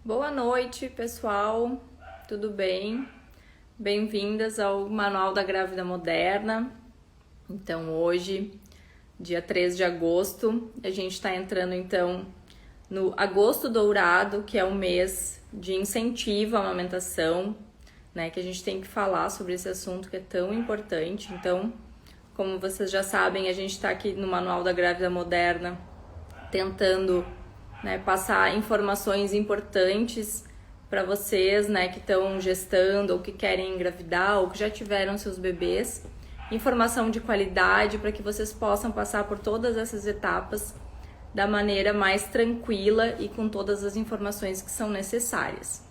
Boa noite, pessoal. Tudo bem? Bem-vindas ao Manual da Grávida Moderna. Então, hoje, dia 3 de agosto, a gente está entrando então no Agosto Dourado, que é o mês de incentivo à amamentação, né? Que a gente tem que falar sobre esse assunto que é tão importante. Então, como vocês já sabem, a gente está aqui no Manual da Grávida Moderna tentando, né, passar informações importantes para vocês, né, que estão gestando ou que querem engravidar ou que já tiveram seus bebês. Informação de qualidade para que vocês possam passar por todas essas etapas da maneira mais tranquila e com todas as informações que são necessárias.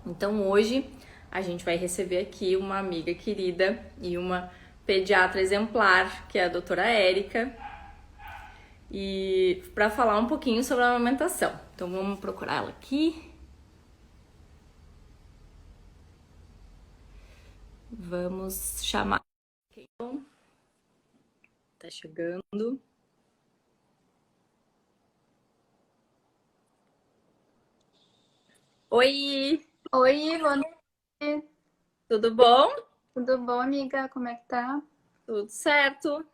Então hoje a gente vai receber aqui uma amiga querida e uma pediatra exemplar, que é a doutora Érica, e para falar um pouquinho sobre a amamentação. Então vamos procurar ela aqui. Vamos chamar. Tá chegando. Oi, Oi, boa noite. tudo bom? Tudo bom, amiga? Como é que tá? Tudo certo.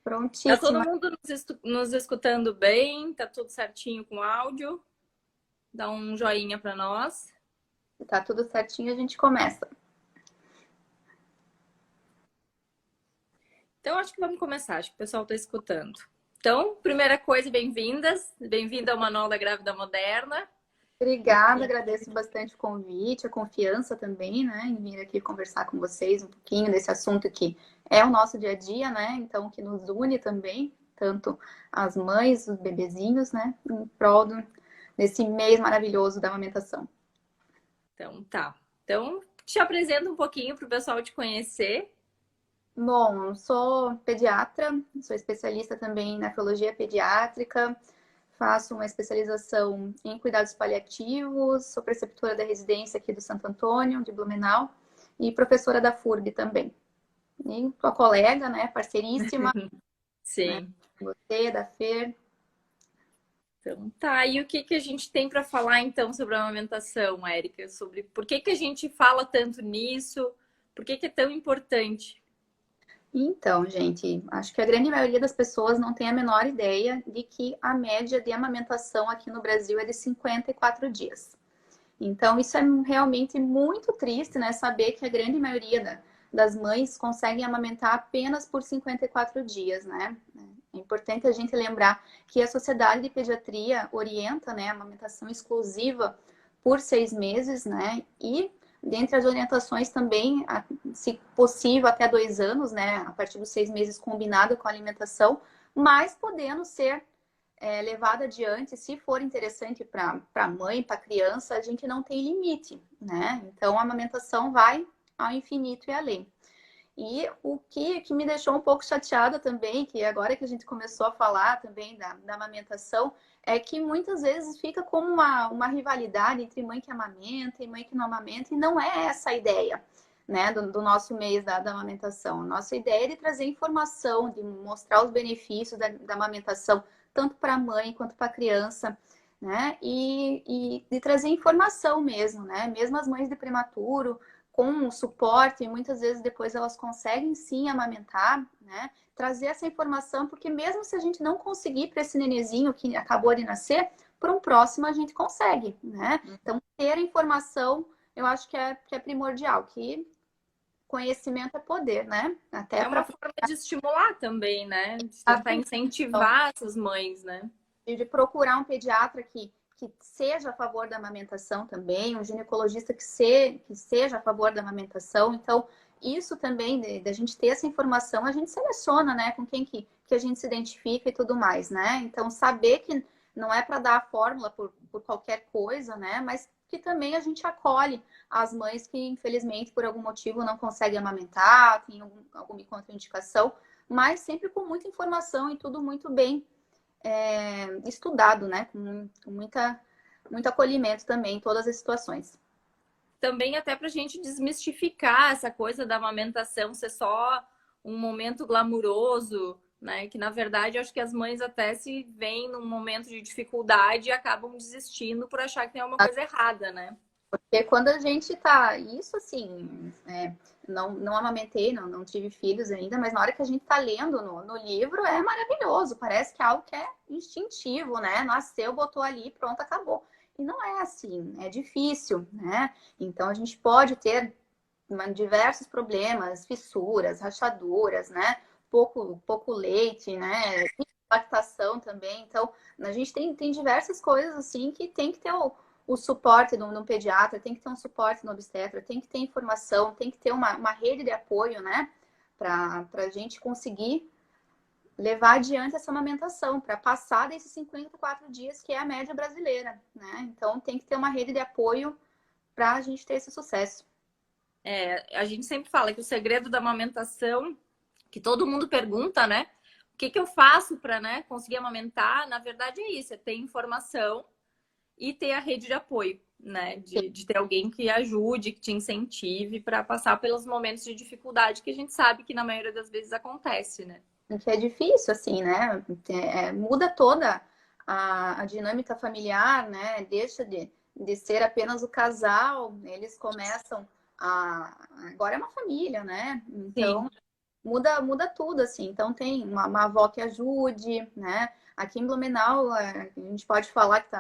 Tá todo Prontíssima. mundo nos escutando bem? Tá tudo certinho com o áudio? Dá um joinha para nós. Tá tudo certinho, a gente começa. Então acho que vamos começar, acho que o pessoal tá escutando. Então, primeira coisa, bem-vindas. Bem-vinda ao Manual da Grávida Moderna. Obrigada, agradeço bastante o convite, a confiança também, né, em vir aqui conversar com vocês um pouquinho desse assunto que é o nosso dia a dia, né, então que nos une também, tanto as mães, os bebezinhos, né, em prol desse mês maravilhoso da amamentação. Então, tá. Então, te apresento um pouquinho para o pessoal te conhecer. Bom, sou pediatra, sou especialista também em nefrologia pediátrica, faço uma especialização em cuidados paliativos, sou preceptora da residência aqui do Santo Antônio, de Blumenau, e professora da FURB também. E tua colega, né, parceiríssima, né, Sim. você, da Fer. Então, tá. E o que que a gente tem para falar então sobre a amamentação, Érica? Sobre por que que a gente fala tanto nisso? Por que que é tão importante? Então, gente, acho que a grande maioria das pessoas não tem a menor ideia de que a média de amamentação aqui no Brasil é de 54 dias. Então, isso é realmente muito triste, né? Saber que a grande maioria das mães conseguem amamentar apenas por 54 dias, né? É importante a gente lembrar que a Sociedade de Pediatria orienta, né, a amamentação exclusiva por 6 meses, né? E dentre as orientações também, se possível, até 2 anos, né? A partir dos 6 meses combinado com a alimentação, mas podendo ser levada adiante, se for interessante para a mãe, para a criança, a gente não tem limite, né? Então a amamentação vai ao infinito e além. E o que me deixou um pouco chateada também, que agora que a gente começou a falar também da amamentação, é que muitas vezes fica como uma rivalidade entre mãe que amamenta e mãe que não amamenta, e não é essa a ideia, né, do nosso mês da amamentação. A nossa ideia é de trazer informação, de mostrar os benefícios da amamentação, tanto para a mãe quanto para a criança, né, e de trazer informação mesmo, né, mesmo as mães de prematuro, com o suporte, e muitas vezes depois elas conseguem sim amamentar, né? Trazer essa informação, porque mesmo se a gente não conseguir para esse nenezinho que acabou de nascer, para um próximo a gente consegue, né? Então, ter a informação, eu acho que é primordial, que conhecimento é poder, né? Até É uma para forma de estimular também, né? De tentar incentivar essas mães, né? de procurar um pediatra que seja a favor da amamentação também, um ginecologista que seja a favor da amamentação. Então, isso também, da gente ter essa informação, a gente seleciona, né, com quem que a gente se identifica e tudo mais, né? Então, saber que não é para dar a fórmula por qualquer coisa, né? Mas que também a gente acolhe as mães que, infelizmente, por algum motivo não conseguem amamentar, tem alguma contraindicação, mas sempre com muita informação e tudo muito bem estudado, né? Com muito acolhimento também em todas as situações. Também até para a gente desmistificar essa coisa da amamentação ser só um momento glamuroso, né? Que na verdade eu acho que as mães até se veem num momento de dificuldade e acabam desistindo por achar que tem alguma coisa errada, né? Porque quando a gente tá. Isso assim, não amamentei, não tive filhos ainda, mas na hora que a gente tá lendo no livro é maravilhoso. Parece que é algo que é instintivo, né? Nasceu, botou ali, pronto, acabou. E não é assim, é difícil, né? Então a gente pode ter diversos problemas, fissuras, rachaduras, né? Pouco leite, né? Lactação também. Então, a gente tem diversas coisas assim que tem que ter o suporte no pediatra, tem que ter um suporte no obstetra, tem que ter informação, tem que ter uma rede de apoio, né? Para a gente conseguir levar adiante essa amamentação, para passar desses 54 dias, que é a média brasileira, né? Então, tem que ter uma rede de apoio para a gente ter esse sucesso. A gente sempre fala que o segredo da amamentação, que todo mundo pergunta, né? O que eu faço para, né, conseguir amamentar? Na verdade é isso, é ter informação e ter a rede de apoio, né? De ter alguém que ajude, que te incentive para passar pelos momentos de dificuldade que a gente sabe que na maioria das vezes acontece, né? Que é difícil, assim, né? Muda toda a dinâmica familiar, né? Deixa de ser apenas o casal, eles começam a. Agora é uma família, né? Sim. Então, muda tudo, assim. Então, tem uma avó que ajude, né? Aqui em Blumenau, a gente pode falar que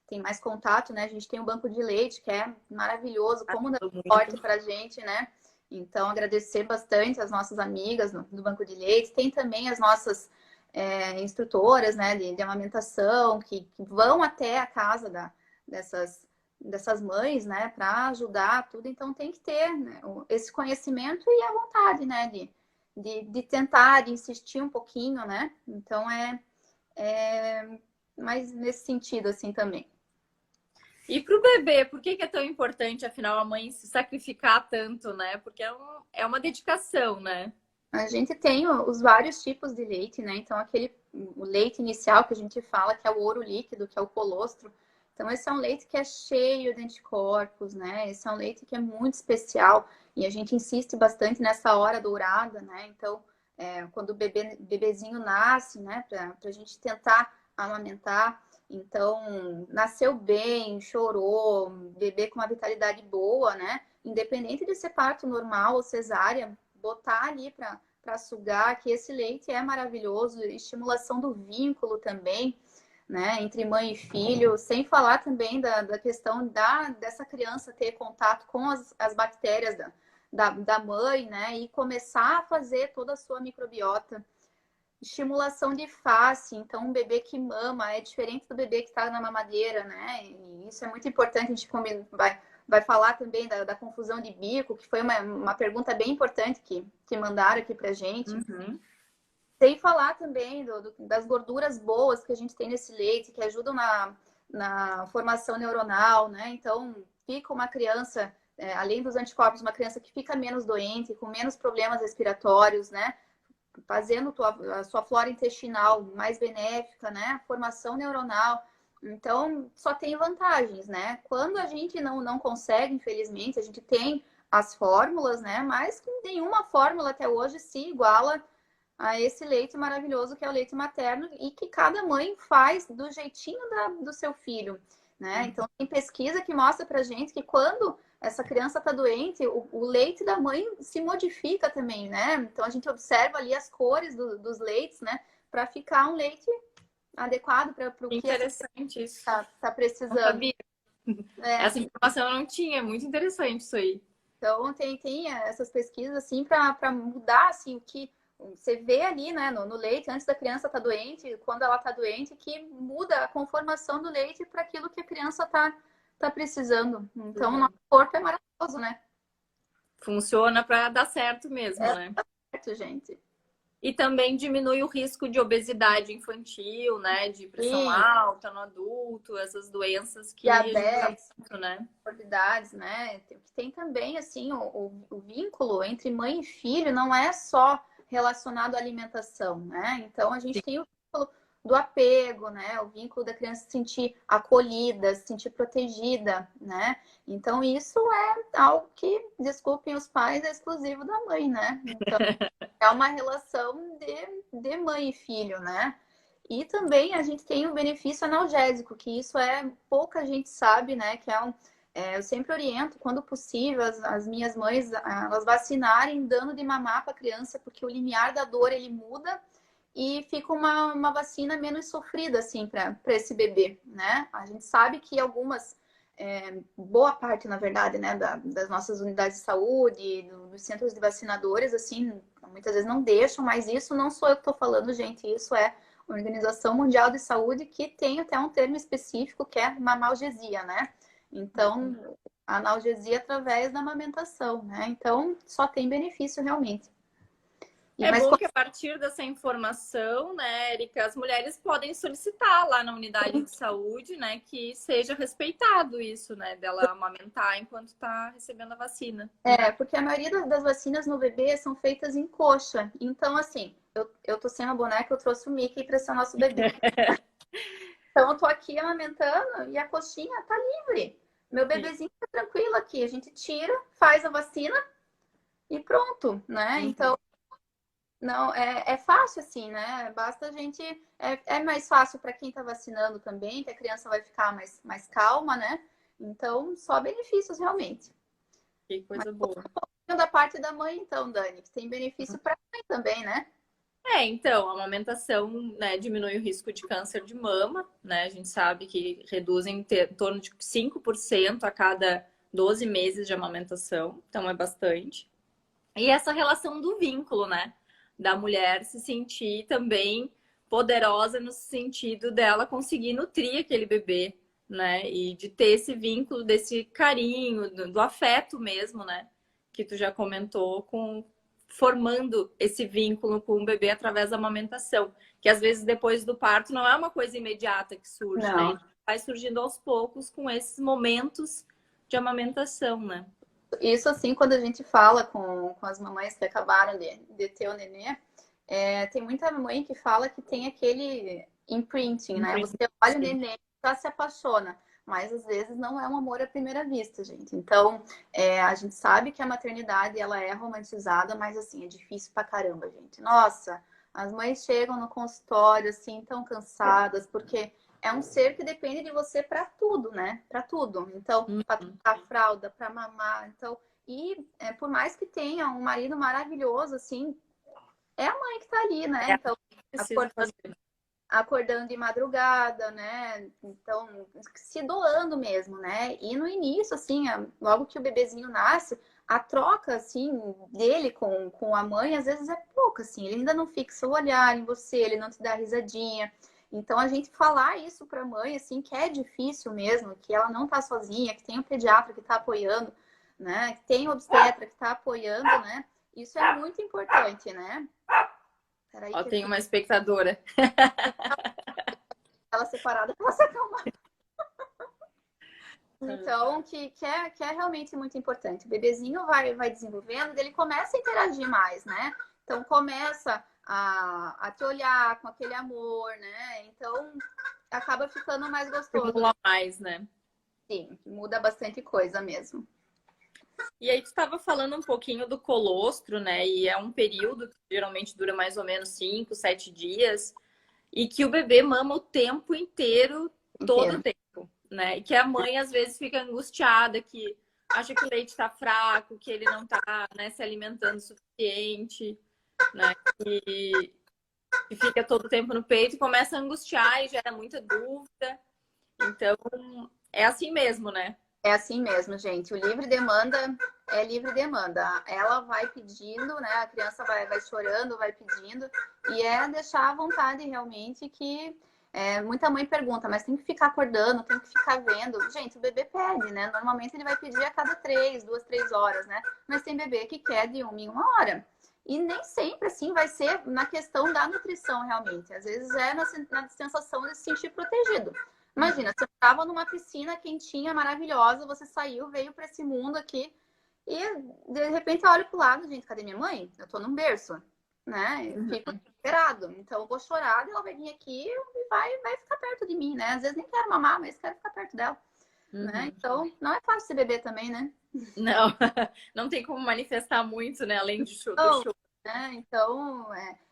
tem mais contato, né? A gente tem o banco de leite, que é maravilhoso, como dá suporte Muito. para a gente, né? Então, agradecer bastante as nossas amigas do Banco de Leite. Tem também as nossas instrutoras, né, de amamentação, que vão até a casa dessas mães, né, para ajudar tudo. Então, tem que ter, né, esse conhecimento e a vontade, né, de tentar, de insistir um pouquinho, né? Então, é mais nesse sentido, assim, também. E para o bebê, por que é tão importante, afinal, a mãe se sacrificar tanto, né? Porque é uma dedicação, né? A gente tem os vários tipos de leite, né? Então, o leite inicial que a gente fala, que é o ouro líquido, que é o colostro. Então, esse é um leite que é cheio de anticorpos, né? Esse é um leite que é muito especial e a gente insiste bastante nessa hora dourada, né? Então, quando o bebezinho nasce, né? Para a gente tentar amamentar. Então, nasceu bem, chorou, bebê com uma vitalidade boa, né? Independente de ser parto normal ou cesárea, botar ali para sugar, que esse leite é maravilhoso, estimulação do vínculo também, né, entre mãe e filho, sem falar também da questão dessa criança ter contato com as bactérias da mãe, né, e começar a fazer toda a sua microbiota. Estimulação de face, então um bebê que mama é diferente do bebê que está na mamadeira, né? E isso é muito importante, a gente vai falar também da confusão de bico, que foi uma pergunta bem importante que mandaram aqui pra gente. Uhum. Sem falar também das gorduras boas que a gente tem nesse leite, que ajudam na formação neuronal, né? Então, fica uma criança, além dos anticorpos, uma criança que fica menos doente, com menos problemas respiratórios, né? Fazendo a sua flora intestinal mais benéfica, né? A formação neuronal. Então, só tem vantagens, né? Quando a gente não consegue, infelizmente, a gente tem as fórmulas, né? Mas nenhuma fórmula até hoje se iguala a esse leite maravilhoso que é o leite materno e que cada mãe faz do jeitinho do seu filho, né? Então, tem pesquisa que mostra pra gente que quando essa criança está doente, o leite da mãe se modifica também, né? Então, a gente observa ali as cores dos leites, né? Para ficar um leite adequado para o que essa Interessante isso. criança tá Não precisando. sabia. É, Essa informação eu não tinha. É muito interessante isso aí. então, tem essas pesquisas, assim, para mudar, assim, o que você vê ali, né, no leite, antes da criança estar doente, quando ela está doente, que muda a conformação do leite para aquilo que a criança tá precisando. Então, o Uhum. nosso corpo é maravilhoso, né? Funciona para dar certo mesmo, É né? certo, gente. E também diminui o risco de obesidade infantil, né? De pressão Sim, alta no adulto, essas doenças que a gente sabe diabetes, muito, né? comorbidades, né? Tem também, assim, o vínculo entre mãe e filho não é só relacionado à alimentação, né? Então, a gente tem o vínculo do apego, né? O vínculo da criança se sentir acolhida, se sentir protegida, né? Então, isso é algo que, desculpem os pais, é exclusivo da mãe, né? Então, é uma relação de mãe e filho, né? E também a gente tem o benefício analgésico, que isso pouca gente sabe, né? Que eu sempre oriento, quando possível, as minhas mães, elas vacinarem dando de mamar para a criança, porque o limiar da dor ele muda e fica uma vacina menos sofrida, assim, para esse bebê, né? A gente sabe que boa parte, na verdade, né, das nossas unidades de saúde, dos centros de vacinadores, assim, muitas vezes não deixam, mas isso não sou eu que estou falando, gente, isso é a Organização Mundial de Saúde, que tem até um termo específico, que é mamalgesia, né? Então, analgesia através da amamentação, né? Então, só tem benefício realmente. É bom que a partir dessa informação, né, Érica, as mulheres podem solicitar lá na unidade de saúde, né, que seja respeitado isso, né, dela amamentar enquanto está recebendo a vacina. Porque a maioria das vacinas no bebê são feitas em coxa. Então, assim, eu tô sem a boneca, eu trouxe o Mickey para ser o nosso bebê. Então, eu tô aqui amamentando e a coxinha tá livre. Meu bebezinho tá tranquilo aqui. A gente tira, faz a vacina e pronto, né? Então, não, é fácil assim, né? Basta a gente. É mais fácil para quem está vacinando também, que a criança vai ficar mais calma, né? Então, só benefícios realmente. Que coisa boa. Da parte da mãe, então, Dani, que tem benefício para a mãe também, né? Então, a amamentação, né, diminui o risco de câncer de mama, né? A gente sabe que reduz em torno de 5% a cada 12 meses de amamentação, então é bastante. E essa relação do vínculo, né? Da mulher se sentir também poderosa no sentido dela conseguir nutrir aquele bebê, né? E de ter esse vínculo, desse carinho, do afeto mesmo, né? Que tu já comentou, formando esse vínculo com o bebê através da amamentação. Que às vezes depois do parto não é uma coisa imediata que surge, Não. né? Vai surgindo aos poucos com esses momentos de amamentação, né? Isso, assim, quando a gente fala com as mamães que acabaram de ter o nenê, tem muita mãe que fala que tem aquele imprinting, né? Você olha o nenê, já se apaixona. Mas às vezes não é um amor à primeira vista, gente. Então, a gente sabe que a maternidade ela é romantizada, mas assim, é difícil pra caramba, gente. Nossa, as mães chegam no consultório assim, tão cansadas, porque é um ser que depende de você para tudo, né? Para tudo. Então, para trocar fralda, para mamar. Então, por mais que tenha um marido maravilhoso, assim, é a mãe que tá ali, né? Então, acordando de madrugada, né? Então, se doando mesmo, né? E no início, assim, logo que o bebezinho nasce, a troca, assim, dele com a mãe, às vezes é pouca, assim. Ele ainda não fixa o olhar em você, ele não te dá risadinha. Então, a gente falar isso pra mãe, assim, que é difícil mesmo, que ela não tá sozinha, que tem o pediatra que tá apoiando, né? Que tem o obstetra que tá apoiando, né? Isso é muito importante, né? Peraí, ó, tem uma espectadora. Ela separada para se acalmar. Então, que é realmente muito importante. O bebezinho vai desenvolvendo, ele começa a interagir mais, né? Então, começa a te olhar com aquele amor, né? Então, acaba ficando mais gostoso. Estimula mais, né? Sim, muda bastante coisa mesmo. E aí, tu estava falando um pouquinho do colostro, né? E é um período que geralmente dura mais ou menos 5, 7 dias. E que o bebê mama o tempo inteiro, todo o tempo, né? E que a mãe às vezes fica angustiada, que acha que o leite está fraco, que ele não está, né, se alimentando o suficiente, né? E fica todo o tempo no peito e começa a angustiar e gera muita dúvida. Então, é assim mesmo, né? É assim mesmo, gente. O livre demanda é livre demanda. Ela vai pedindo, né? A criança vai chorando, vai pedindo. E é deixar à vontade realmente que muita mãe pergunta, mas tem que ficar acordando, tem que ficar vendo. Gente, o bebê pede, né? Normalmente ele vai pedir a cada 2, 3 horas, né? Mas tem bebê que quer de 1 em 1 hora. E nem sempre, assim, vai ser na questão da nutrição, realmente. Às vezes é na sensação de se sentir protegido. Imagina, você estava numa piscina quentinha, maravilhosa, você saiu, veio para esse mundo aqui e de repente eu olho pro lado, gente, cadê minha mãe? Eu tô num berço. né? Eu fico Uhum. desesperado. Então, eu vou chorar, ela vai vir aqui e vai ficar perto de mim, né? Às vezes nem quero mamar, mas quero ficar perto dela, né? Uhum. Então, não é fácil ser bebê também, né? Não, não tem como manifestar muito, né? Além do Então, show. né? Então,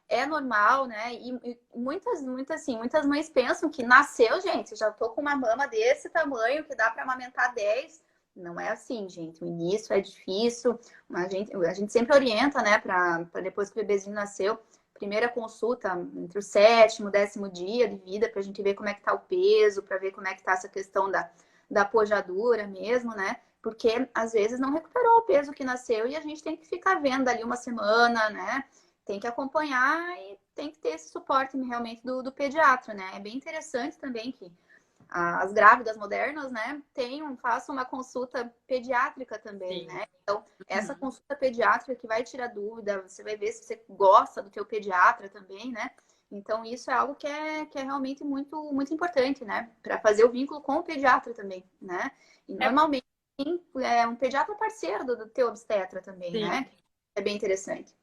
é normal, né? E muitas mães pensam que nasceu, gente, já tô com uma mama desse tamanho que dá para amamentar 10. Não é assim, gente. O início é difícil. A gente sempre orienta, né, para depois que o bebezinho nasceu, primeira consulta entre o sétimo e 10º dia de vida, para a gente ver como é que tá o peso, para ver como é que tá essa questão da pojadura mesmo, né? Porque às vezes não recuperou o peso que nasceu e a gente tem que ficar vendo ali uma semana, né? Tem que acompanhar e tem que ter esse suporte realmente do pediatra, né? É bem interessante também que as grávidas modernas, né, façam uma consulta pediátrica também, Sim. né? Então, essa Uhum. consulta pediátrica que vai tirar dúvida, você vai ver se você gosta do teu pediatra também, né? Então, isso é algo que é realmente muito, muito importante, né? Para fazer o vínculo com o pediatra também, né? E É, normalmente um pediatra parceiro do teu obstetra também, sim. né? É bem interessante.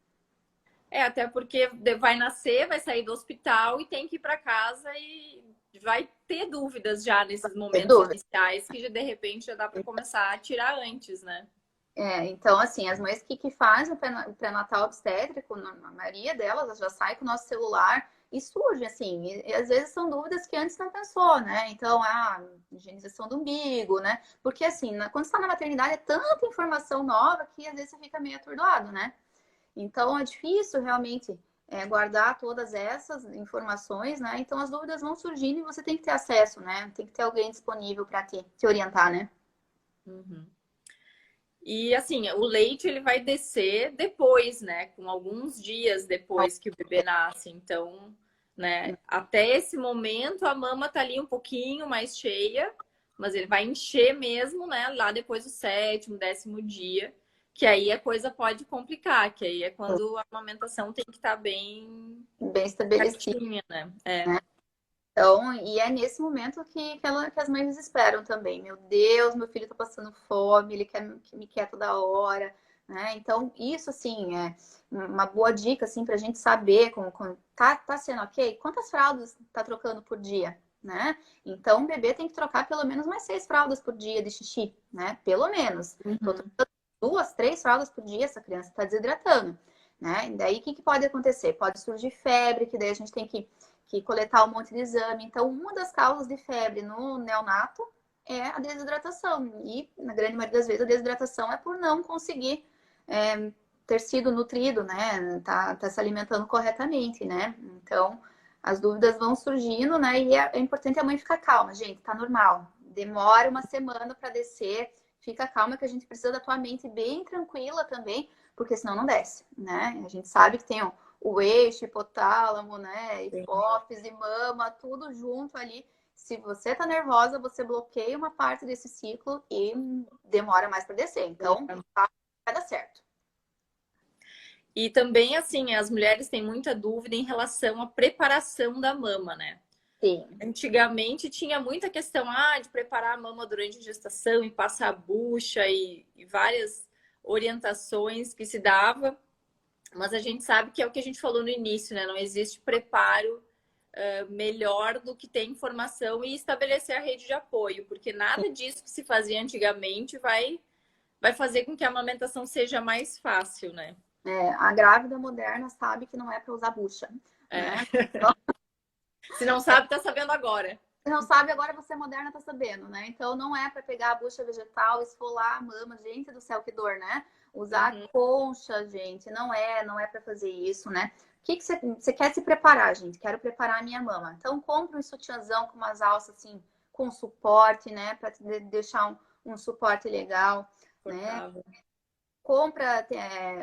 Até porque vai nascer, vai sair do hospital e tem que ir para casa e vai ter dúvidas já nesses Sem momentos dúvida. iniciais que de repente já dá para começar a tirar antes, né? Então, assim, as mães que fazem o pré-natal obstétrico, a maioria delas já sai com o nosso celular e surge, assim, e às vezes são dúvidas que antes não pensou, né? Então, higienização do umbigo, né? Porque, assim, quando você está na maternidade é tanta informação nova que às vezes você fica meio atordoado, né? Então, é difícil realmente guardar todas essas informações, né? Então, as dúvidas vão surgindo e você tem que ter acesso, né? Tem que ter alguém disponível para te orientar, né? Uhum. E assim, o leite ele vai descer depois, né? Com alguns dias depois que o bebê nasce. Então, né? Até esse momento a mama tá ali um pouquinho mais cheia, mas ele vai encher mesmo, né? Lá depois do sétimo, 10º dia, que aí a coisa pode complicar, que aí é quando a amamentação tem que estar bem Bem estabelecido, certinha, né? É. né? Então, e é nesse momento que as mães esperam também. Meu Deus, meu filho tá passando fome, ele me quer toda hora, né? Então, isso, assim, é uma boa dica, assim, pra gente saber como tá sendo ok? Quantas fraldas tá trocando por dia, né? Então, o bebê tem que trocar pelo menos mais 6 fraldas por dia de xixi, né? Pelo menos. Tô Uhum. trocando 2, 3 fraldas por dia, essa criança tá desidratando, né? E daí, o que pode acontecer? Pode surgir febre, que daí a gente tem que coletar um monte de exame. Então, uma das causas de febre no neonato é a desidratação. E, na grande maioria das vezes, a desidratação é por não conseguir ter sido nutrido, né? Tá se alimentando corretamente, né? Então, as dúvidas vão surgindo, né? E é importante a mãe ficar calma, gente, tá normal. Demora uma semana para descer, fica calma que a gente precisa da tua mente bem tranquila também, porque senão não desce, né? A gente sabe que tem o eixo, hipotálamo, né? Hipófise, mama, tudo junto ali. Se você tá nervosa, você bloqueia uma parte desse ciclo e demora mais para descer. Então, vai dar certo. E também, assim, as mulheres têm muita dúvida em relação à preparação da mama, né? Sim. Antigamente tinha muita questão de preparar a mama durante a gestação e passar a bucha e várias orientações que se dava, mas a gente sabe que é o que a gente falou no início, né? Não existe preparo melhor do que ter informação e estabelecer a rede de apoio, porque nada disso que se fazia antigamente vai fazer com que a amamentação seja mais fácil, né? A grávida moderna sabe que não é para usar bucha, É. né? Se não sabe, tá sabendo agora. Se não sabe, agora você é moderna, tá sabendo, né? Então não é para pegar a bucha vegetal, esfolar a mama, gente do céu, que dor, né? Usar Uhum. concha, gente, não é para fazer isso, né? O que você quer se preparar, gente? Quero preparar a minha mama. Então compre um sutiãzão com umas alças assim, com suporte, né? Para deixar um suporte legal, né? Confortável.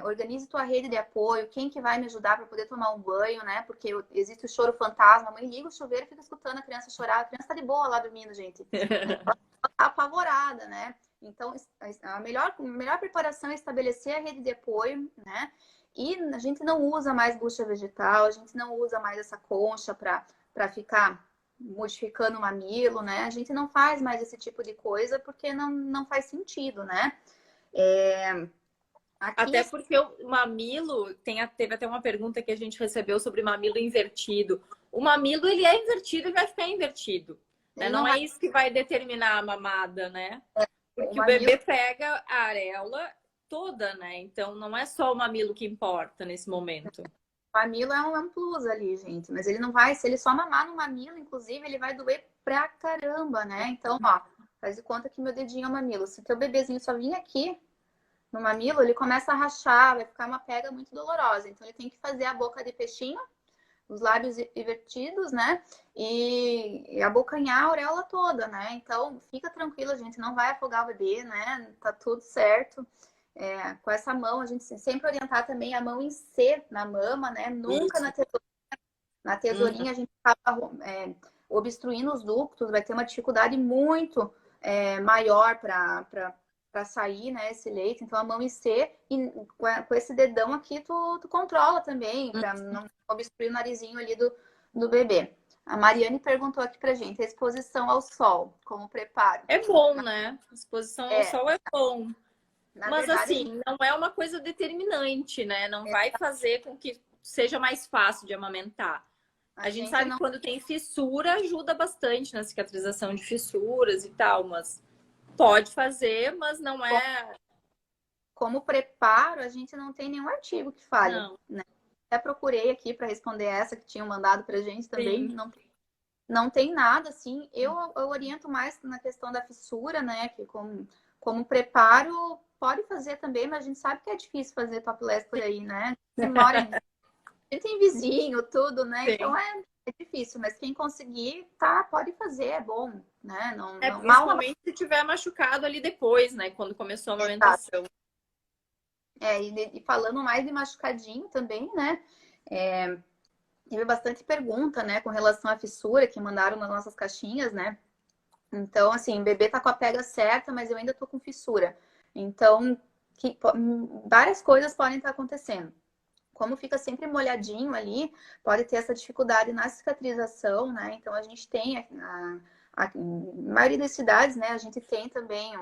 Organize tua rede de apoio, quem que vai me ajudar para poder tomar um banho, né? Porque existe o choro fantasma, a mãe liga o chuveiro e fica escutando a criança chorar, a criança tá de boa lá dormindo, gente. Ela tá apavorada, né? Então, a melhor preparação é estabelecer a rede de apoio, né? E a gente não usa mais bucha vegetal, a gente não usa mais essa concha para ficar modificando o mamilo, né? A gente não faz mais esse tipo de coisa porque não faz sentido, né? Aqui, Até porque o mamilo, teve até uma pergunta que a gente recebeu sobre mamilo invertido. O mamilo, ele é invertido e vai ficar invertido, né? ele Não não é vai. isso que vai determinar a mamada, né? O Porque o mamilo, bebê pega a areola toda, né? Então não é só o mamilo que importa nesse momento. mamilo é um plus ali, gente. Mas ele não vai, se ele só mamar no mamilo, inclusive, ele vai doer pra caramba, né? Então, ó, faz de conta que meu dedinho é o mamilo. Se teu bebezinho só vir aqui no mamilo, ele começa a rachar, vai ficar uma pega muito dolorosa. Então, ele tem que fazer a boca de peixinho, os lábios invertidos, né? E abocanhar a auréola toda, né? Então, fica tranquila, gente, não vai afogar o bebê, né? Tá tudo certo. Com essa mão, a gente sempre orientar também a mão em C na mama, né? Nunca Isso. na tesourinha. Na tesourinha, a gente acaba obstruindo os ductos, vai ter uma dificuldade muito maior para sair, né, esse leite. Então, a mão em C, e com esse dedão aqui, tu controla também, para não obstruir o narizinho ali do bebê. A Mariane perguntou aqui pra gente, a exposição ao sol, como preparo. É bom, né? Exposição ao É, sol é bom. na Mas verdade, a assim, gente não é uma coisa determinante, né? Não vai fazer com que seja mais fácil de amamentar. a A gente gente sabe que não quando tem fissura, ajuda bastante na cicatrização de fissuras e tal, mas pode fazer, mas não é. como preparo, a gente não tem nenhum artigo que fale, Não, né? Até procurei aqui para responder essa que tinham mandado pra gente também, sim. não tem nada assim. Eu oriento mais na questão da fissura, né? Que como preparo pode fazer também, mas a gente sabe que é difícil fazer topless por aí, né? Você mora em, a gente tem vizinho, tudo, né? Então Sim. é difícil, mas quem conseguir, tá, pode fazer, é bom, né? É, Mal não principalmente se tiver machucado ali depois, né? Quando começou a vai. amamentação. E falando mais de machucadinho também, né? Teve bastante pergunta, né, com relação à fissura que mandaram nas nossas caixinhas, né? Então, assim, o bebê tá com a pega certa, mas eu ainda tô com fissura. Então, várias coisas podem estar acontecendo. Como fica sempre molhadinho ali, pode ter essa dificuldade na cicatrização, né? Então, a gente tem, a maioria das cidades, né, a gente tem também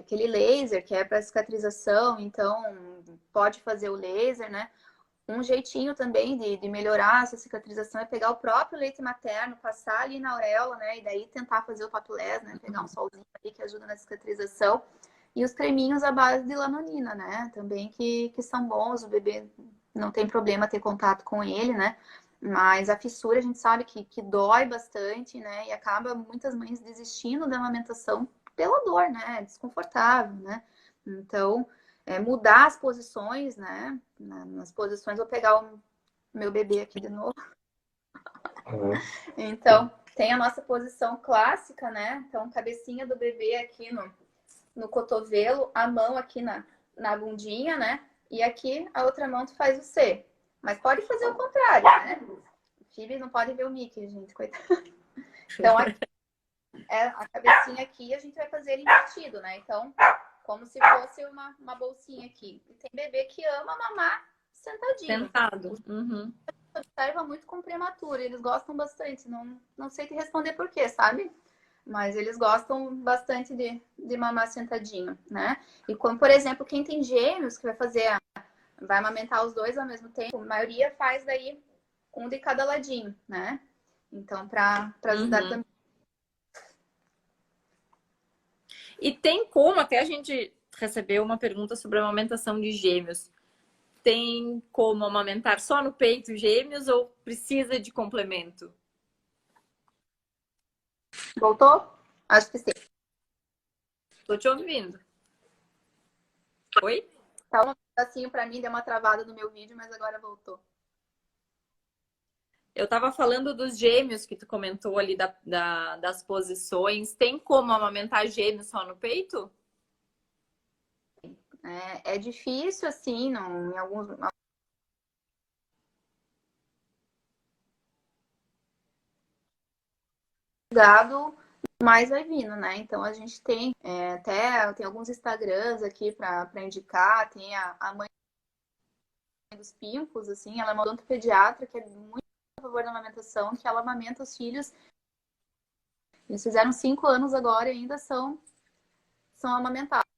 aquele laser que é para cicatrização, então pode fazer o laser, né? Um jeitinho também de melhorar essa cicatrização é pegar o próprio leite materno, passar ali na auréola, né? E daí tentar fazer o topless, né? Pegar um solzinho ali que ajuda na cicatrização. E os creminhos à base de lanolina, né? Também que são bons, o bebê não tem problema ter contato com ele, né? Mas a fissura a gente sabe que dói bastante, né? E acaba muitas mães desistindo da amamentação pela dor, né? É desconfortável, né? Então, mudar as posições, né? Nas posições, vou pegar o meu bebê aqui de novo. Então, tem a nossa posição clássica, né? Então, cabecinha do bebê aqui no cotovelo, a mão aqui na bundinha, né? E aqui a outra mão tu faz o C. Mas pode fazer o contrário, né? O Phoebe não pode ver o Mickey, gente, coitado. Então, aqui, a cabecinha aqui, a gente vai fazer ele invertido, né? Então, como se fosse uma bolsinha aqui. E tem bebê que ama mamar sentadinho. Sentado. Uhum. Observa muito com prematuro, eles gostam bastante. Não sei te responder por quê, sabe? Mas eles gostam bastante de mamar sentadinho, né? E como, por exemplo, quem tem gêmeos, que vai amamentar os dois ao mesmo tempo, a maioria faz daí um de cada ladinho, né? Então, para ajudar Uhum. também. E tem como, até a gente recebeu uma pergunta sobre a amamentação de gêmeos. Tem como amamentar só no peito gêmeos ou precisa de complemento? Voltou? Acho que sim. Tô te ouvindo. Oi? Tá um pedacinho para mim, deu uma travada no meu vídeo, mas agora voltou. Eu tava falando dos gêmeos que tu comentou ali das posições. Tem como amamentar gêmeos só no peito? É difícil, assim, em alguns gado, mais vai vindo, né? Então a gente tem até tem alguns Instagrams aqui para indicar, tem a mãe dos pimpos, assim, ela é uma odontopediatra que é muito a favor da amamentação, que ela amamenta os filhos. Eles fizeram 5 anos agora e ainda são amamentados.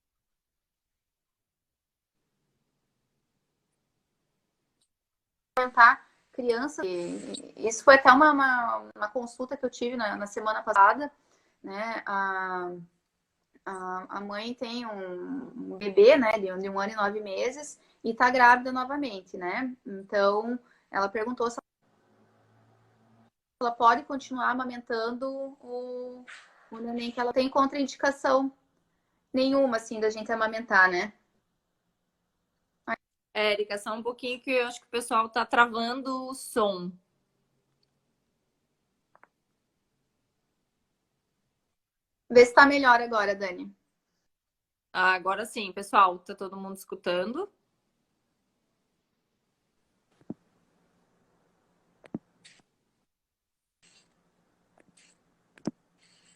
amamentar criança. E isso foi até uma consulta que eu tive na semana passada, né? A mãe tem um bebê, né, de 1 ano e 9 meses e tá grávida novamente, né? Então, ela perguntou se ela pode continuar amamentando o neném, que ela tem contraindicação nenhuma, assim, da gente amamentar, né? Érica, só um pouquinho que eu acho que o pessoal tá travando o som. Vê se tá melhor agora, Dani. Ah, agora sim, pessoal, tá todo mundo escutando?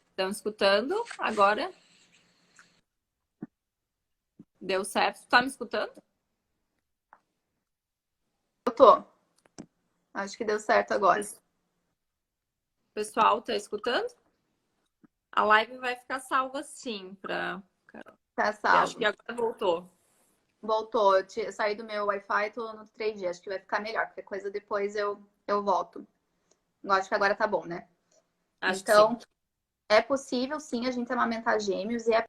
Estão escutando agora? Deu certo? Tá me escutando? Eu tô. Acho que deu certo agora. Pessoal, tá escutando? A live vai ficar salva sim para. Tá Acho salvo. que agora voltou. Voltou. Eu saí do meu Wi-Fi, tô no 3G. Acho que vai ficar melhor. Qualquer coisa depois eu volto. Eu acho que agora tá bom, né? Acho que sim. Então, é possível sim a gente amamentar gêmeos e é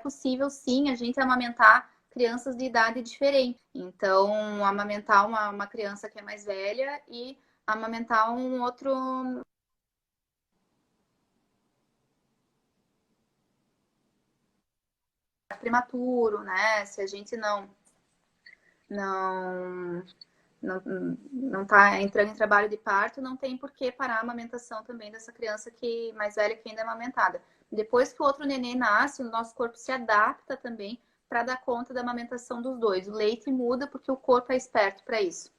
possível sim a gente amamentar crianças de idade diferente. Então, amamentar uma criança que é mais velha e amamentar um outro prematuro, né? Se a gente não não, não está entrando em trabalho de parto, não tem por que parar a amamentação também dessa criança que mais velha que ainda é amamentada. Depois que o outro neném nasce, o nosso corpo se adapta também para dar conta da amamentação dos dois. O leite muda porque o corpo é esperto para isso.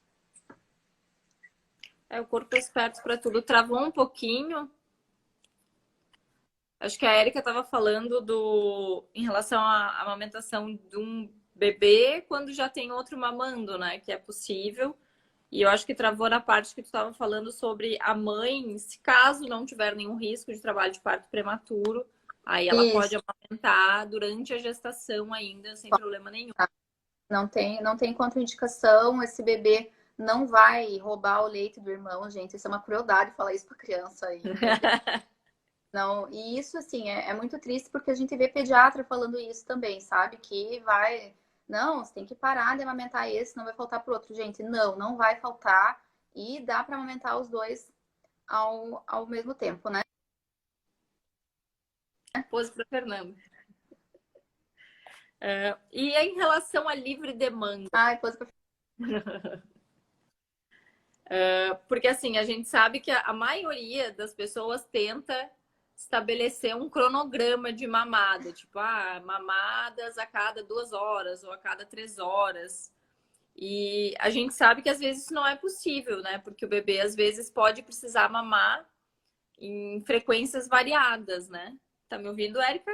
É, o corpo é esperto para tudo. Travou um pouquinho. Acho que a Erika estava falando em relação à amamentação de um bebê quando já tem outro mamando, né? Que é possível. E eu acho que travou na parte que tu estava falando sobre a mãe, se caso não tiver nenhum risco de trabalho de parto prematuro, aí ela pode Isso. amamentar durante a gestação ainda, sem problema nenhum. Não tem contraindicação, esse bebê não vai roubar o leite do irmão, gente. Isso é uma crueldade falar isso para criança aí. Não, e isso, assim, é muito triste porque a gente vê pediatra falando isso também, sabe? Que vai. Não, você tem que parar de amamentar esse, não vai faltar pro outro. Gente, não vai faltar. E dá para amamentar os dois ao mesmo tempo, né? Pose para Fernanda. E em relação à livre demanda? Ai, pôs pra... Porque assim, a gente sabe que a maioria das pessoas tenta estabelecer um cronograma de mamada, tipo, mamadas a cada 2 horas ou a cada 3 horas. E a gente sabe que às vezes isso não é possível, né? Porque o bebê às vezes pode precisar mamar em frequências variadas, né? Tá me ouvindo, Érica?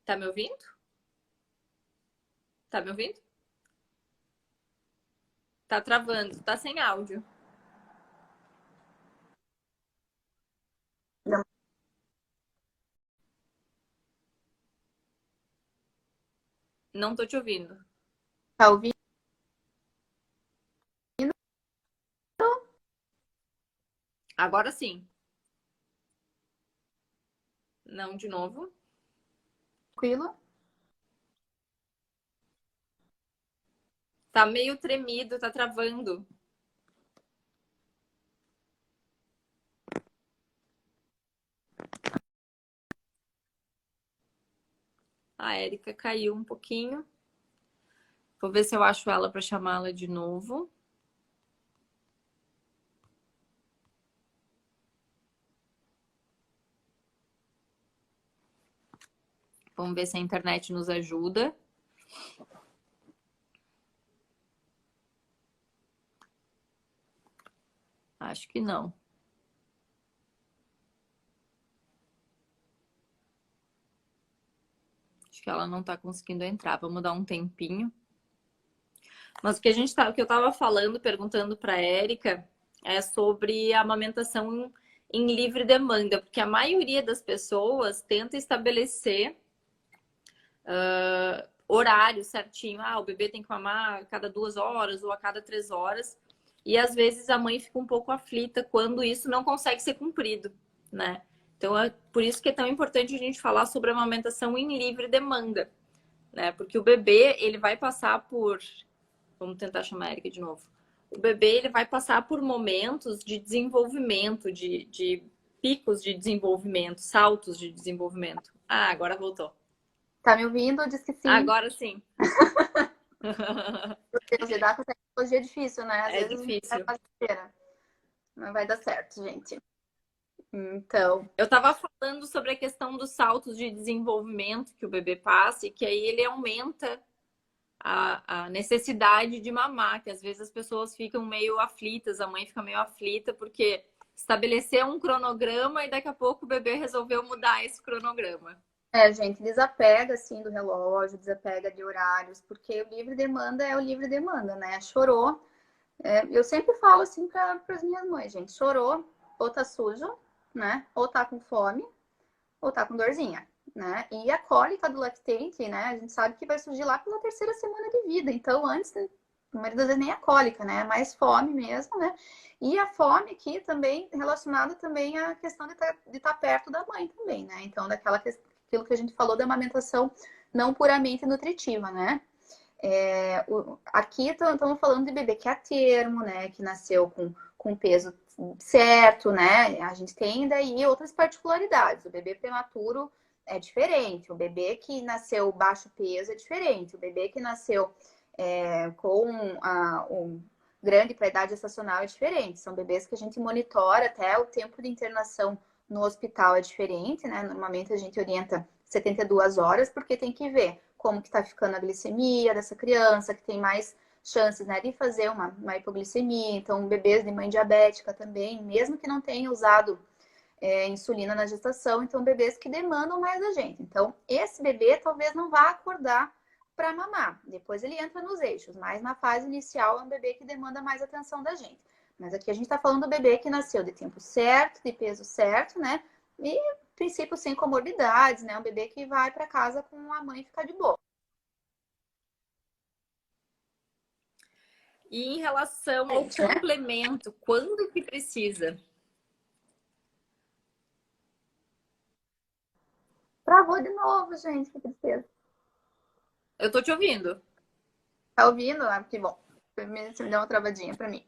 Tá me ouvindo? Tá me ouvindo? Tá travando, tá sem áudio. Não tô te ouvindo. Tá ouvindo? Agora sim. Não, de novo. Tranquilo? Tá meio tremido, tá travando. A Érica caiu um pouquinho. Vou ver se eu acho ela para chamá-la de novo. Vamos ver se a internet nos ajuda. Acho que não. Acho que ela não está conseguindo entrar. Vamos dar um tempinho. Mas o que o que eu estava falando, perguntando para a Érica, é sobre a amamentação em livre demanda, porque a maioria das pessoas tenta estabelecer horário certinho. Ah, o bebê tem que mamar a cada 2 horas ou a cada 3 horas. E às vezes a mãe fica um pouco aflita quando isso não consegue ser cumprido, né? Então é por isso que é tão importante a gente falar sobre a amamentação em livre demanda, né? Porque o bebê, ele vai passar por... Vamos tentar chamar a Erika de novo. O bebê, ele vai passar por momentos de desenvolvimento, de picos de desenvolvimento, saltos de desenvolvimento. Ah, agora voltou. Tá me ouvindo? Diz que sim. Agora sim. Meu Deus, lidar com a tecnologia é difícil, né? Às É vezes a gente vai difícil. fazer besteira. Mas vai dar certo, gente. Então, Eu estava falando sobre a questão dos saltos de desenvolvimento que o bebê passa e que aí ele aumenta a necessidade de mamar, que às vezes as pessoas ficam meio aflitas, a mãe fica meio aflita porque estabeleceu um cronograma e daqui a pouco o bebê resolveu mudar esse cronograma. gente, desapega assim do relógio, desapega de horários, porque o livre demanda é o livre demanda, né? Chorou. Eu sempre falo assim para as minhas mães, gente, chorou, ou tá sujo, né? Ou tá com fome, ou tá com dorzinha, né? E a cólica do lactente, né? A gente sabe que vai surgir lá pela terceira semana de vida. Então, antes, na maioria das vezes nem a cólica, né? É mais fome mesmo, né? E a fome aqui também relacionada também à questão de tá perto da mãe também, né? Então, aquilo que a gente falou da amamentação não puramente nutritiva, né? Aqui estamos falando de bebê que é a termo, né? Que nasceu com peso certo, né? A gente tem daí outras particularidades. O bebê prematuro é diferente. O bebê que nasceu baixo peso é diferente. O bebê que nasceu com um grande para a idade gestacional é diferente. São bebês que a gente monitora até o tempo de internação no hospital é diferente, né? Normalmente a gente orienta 72 horas, porque tem que ver como que está ficando a glicemia dessa criança, que tem mais chances, né, de fazer uma hipoglicemia. Então, bebês de mãe diabética também, mesmo que não tenha usado insulina na gestação, então bebês que demandam mais da gente. Então, esse bebê talvez não vá acordar para mamar. Depois ele entra nos eixos, mas na fase inicial é um bebê que demanda mais atenção da gente. Mas aqui a gente está falando do bebê que nasceu de tempo certo, de peso certo, né? E princípio sem comorbidades, né? Um bebê que vai para casa com a mãe e ficar de boa. E em relação ao Gente, né? complemento, quando que precisa? Travou de novo, gente, que tristeza. Eu tô te ouvindo. Tá ouvindo? Ah, que bom. Você me deu uma travadinha para mim.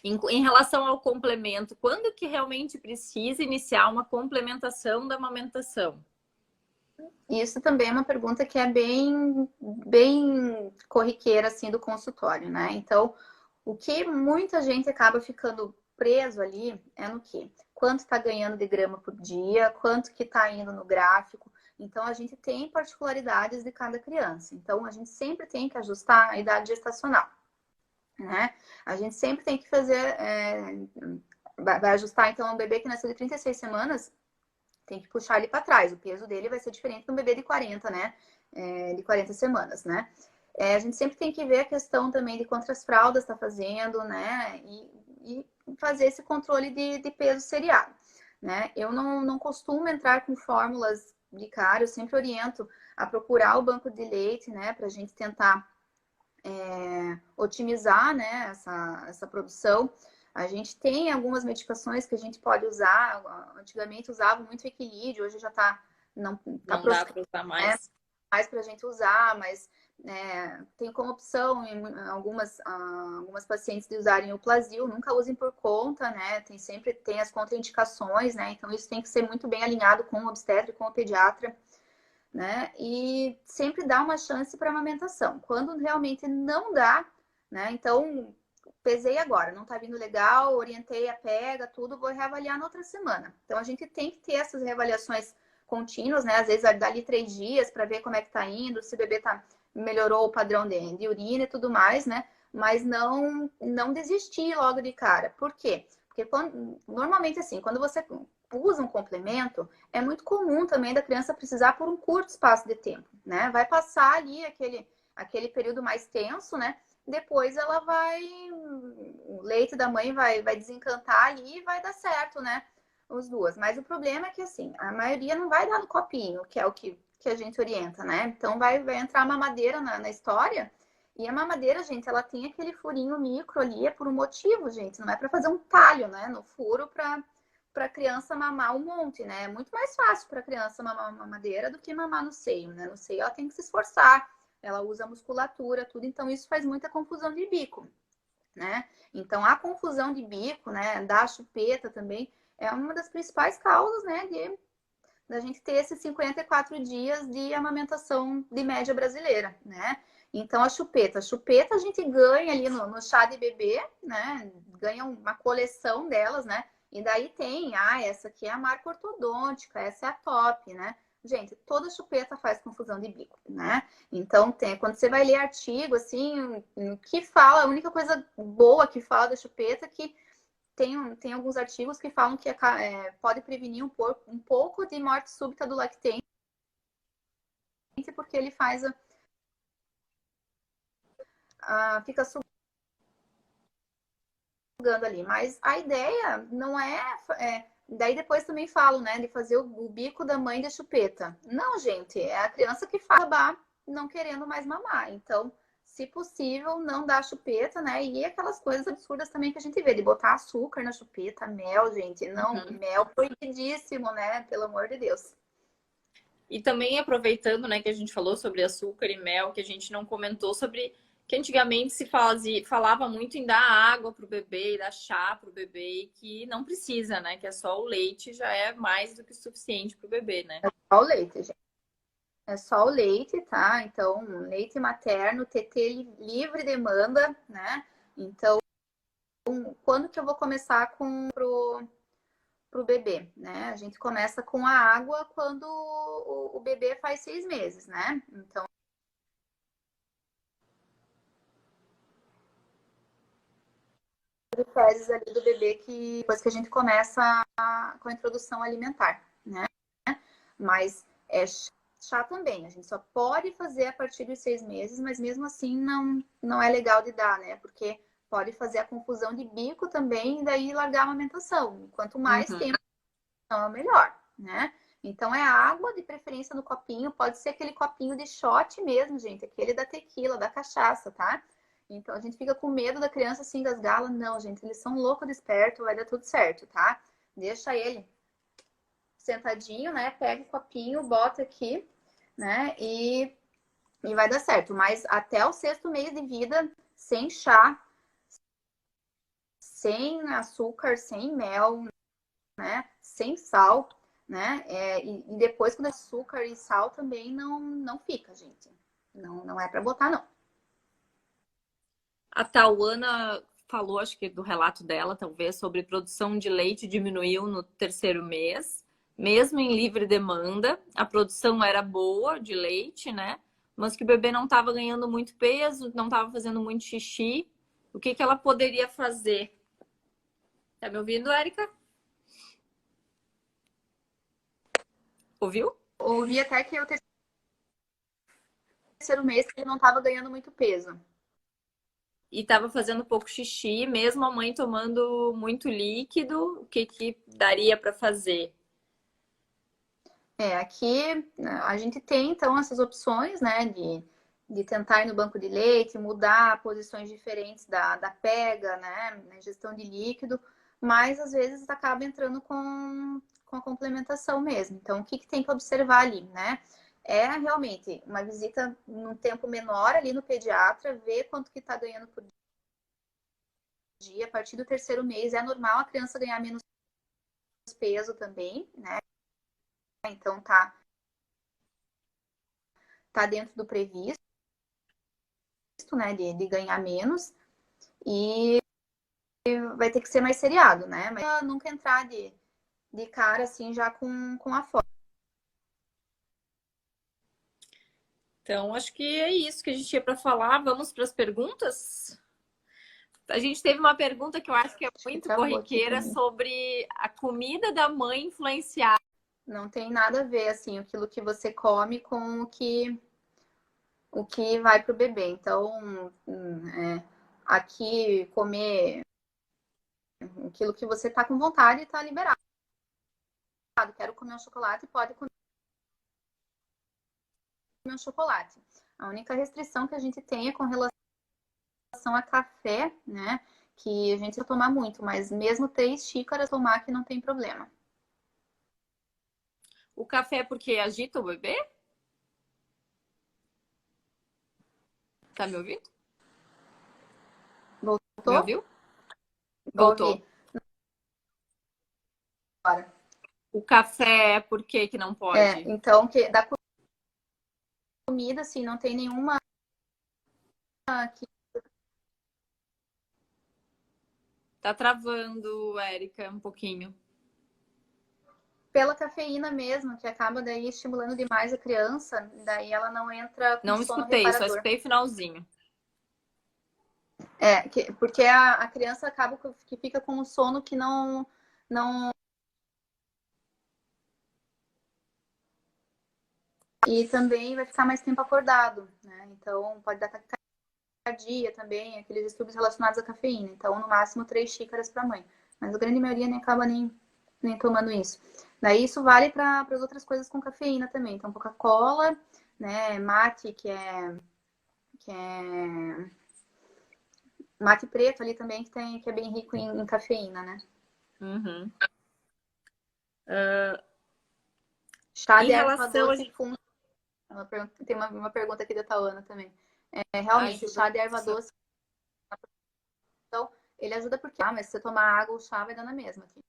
Em relação ao complemento, quando que realmente precisa iniciar uma complementação da amamentação? Isso também é uma pergunta que é bem corriqueira, assim, do consultório, né? Então, o que muita gente acaba ficando preso ali é no quê? Quanto está ganhando de grama por dia, quanto que está indo no gráfico. Então, a gente tem particularidades de cada criança. Então, a gente sempre tem que ajustar a idade gestacional, né? A gente sempre tem que fazer... vai ajustar, então, um bebê que nasceu de 36 semanas, tem que puxar ele para trás. O peso dele vai ser diferente de um bebê de 40, né? De 40 semanas, né? A gente sempre tem que ver a questão também de quantas fraldas está fazendo, né? E fazer esse controle de peso seriado, né? Eu não costumo entrar com fórmulas de cara, eu sempre oriento a procurar o banco de leite, né? Para a gente tentar otimizar, né? Essa produção. A gente tem algumas medicações que a gente pode usar. Antigamente usava muito equilíbrio, hoje já não tá Não dá proscrito, para usar né? mais. Mais para a gente usar, mas tem como opção em algumas pacientes de usarem o Plasil, nunca usem por conta, né? Sempre tem as contraindicações, né? Então isso tem que ser muito bem alinhado com o obstetra e com o pediatra, né? E sempre dá uma chance para amamentação. Quando realmente não dá, né? Então pesei agora, não tá vindo legal, orientei a pega, tudo, vou reavaliar na outra semana. Então a gente tem que ter essas reavaliações contínuas, né? Às vezes dali 3 dias para ver como é que tá indo, se o bebê melhorou o padrão de urina e tudo mais, né? Mas não desistir logo de cara. Por quê? Porque normalmente assim, quando você usa um complemento, é muito comum também da criança precisar por um curto espaço de tempo, né? Vai passar ali aquele período mais tenso, né? Depois ela vai, o leite da mãe vai desencantar ali e vai dar certo, né? As duas. Mas o problema é que, assim, a maioria não vai dar no copinho, que é o que a gente orienta, né? Então vai entrar a mamadeira na história. E a mamadeira, gente, ela tem aquele furinho micro ali, é por um motivo, gente. Não é para fazer um talho, né? No furo para criança mamar um monte, né? É muito mais fácil para criança mamar uma mamadeira do que mamar no seio, né? No seio ela tem que se esforçar, ela usa musculatura, tudo. Então isso faz muita confusão de bico, né? Então a confusão de bico, né, da chupeta também é uma das principais causas, né, da gente ter esses 54 dias de amamentação de média brasileira, né? Então, a chupeta a gente ganha ali no chá de bebê, né? Ganha uma coleção delas, né? E daí tem, essa aqui é a marca ortodôntica, essa é a top, né? Gente, toda chupeta faz confusão de bico, né? Então, quando você vai ler artigo, assim, que fala, a única coisa boa que fala da chupeta é que tem alguns artigos que falam que pode prevenir um pouco de morte súbita do lactente, porque ele faz fica sugando ali. Mas a ideia não daí depois também falo, né, de fazer o bico da mãe de chupeta. Não, gente, é a criança que faz acabar não querendo mais mamar. Então, se possível, não dar chupeta, né? E aquelas coisas absurdas também que a gente vê, de botar açúcar na chupeta, mel, gente. Não, mel proibidíssimo, né? Pelo amor de Deus. E também aproveitando, né, que a gente falou sobre açúcar e mel, que a gente não comentou sobre que antigamente falava muito em dar água pro bebê, dar chá pro bebê, e que não precisa, né? Que é só o leite já é mais do que suficiente pro bebê, né? É só o leite, gente. É só o leite, tá? Então, leite materno, TT livre demanda, né? Então, quando que eu vou começar pro bebê, né? A gente começa com a água quando o bebê faz 6 meses, né? Então, fezes ali do bebê que depois que a gente começa com a introdução alimentar, né? Mas chá também, a gente só pode fazer a partir dos 6 meses, mas mesmo assim não é legal de dar, né? Porque pode fazer a confusão de bico também e daí largar a amamentação. Quanto mais tempo, melhor, né? Então é água, de preferência no copinho, pode ser aquele copinho de shot mesmo, gente, aquele da tequila, da cachaça, tá? Então a gente fica com medo da criança se engasgar. Não, gente, eles são loucos de esperto, vai dar tudo certo, tá? Deixa ele sentadinho, né? Pega o copinho, bota aqui, né? E vai dar certo. Mas até o 6º mês de vida, sem chá, sem açúcar, sem mel, né? Sem sal, né? E depois, quando é açúcar e sal, também não fica, gente. Não é para botar, não. A Tauana falou, acho que do relato dela, talvez, sobre produção de leite diminuiu no 3º mês, mesmo em livre demanda. A produção era boa de leite, né? Mas que o bebê não estava ganhando muito peso, não estava fazendo muito xixi. O que ela poderia fazer? Tá me ouvindo, Érica? Ouviu? Ouvi até que o 3º mês ele não estava ganhando muito peso. E estava fazendo pouco xixi, mesmo a mãe tomando muito líquido, o que daria para fazer? Aqui a gente tem então essas opções, né, de tentar ir no banco de leite, mudar posições diferentes da pega, né, na ingestão de líquido, mas às vezes acaba entrando com a complementação mesmo. Então, o que tem que observar ali, né? É realmente uma visita num tempo menor ali no pediatra, ver quanto que está ganhando por dia. A partir do 3º mês é normal a criança ganhar menos peso também, né? Então tá dentro do previsto, né, de ganhar menos, e vai ter que ser mais seriado, né? Mas nunca entrar de cara assim já com a fome. Então, acho que é isso que a gente tinha para falar. Vamos para as perguntas? A gente teve uma pergunta que eu acho que é muito corriqueira sobre a comida da mãe influenciar. Não tem nada a ver, assim, aquilo que você come com o que vai para o bebê. Então, aqui comer aquilo que você tá com vontade tá liberado. quero comer um chocolate, pode comer um chocolate. A única restrição que a gente tem é com relação a café, né? Que a gente vai tomar muito, mas mesmo 3 xícaras tomar que não tem problema. O café é porque agita o bebê? Tá me ouvindo? Me Voltou? ouviu? Ouvi. Voltou. Agora. O café é por que não pode? Então, da comida, assim, não tem nenhuma que Tá travando, Érica, um pouquinho. pela cafeína mesmo, que acaba daí estimulando demais a criança, daí ela não entra com Não sono escutei, só reparador. escutei finalzinho. Porque a criança acaba que fica com um sono que não. E também vai ficar mais tempo acordado, né? Então pode dar taquicardia também, aqueles distúrbios relacionados à cafeína. Então, no máximo 3 xícaras para mãe. Mas a grande maioria nem acaba nem tomando isso. Daí isso vale para as outras coisas com cafeína também. Então, Coca-Cola, né? Mate, que é mate preto ali também, que é bem rico em cafeína, né? Uhum. Chá Em de erva relação a... doce com. Tem uma pergunta aqui da Tauana também. Realmente, Ajuda. chá de erva doce, então, ele ajuda porque, mas se você tomar água, o chá vai dar na mesma aqui.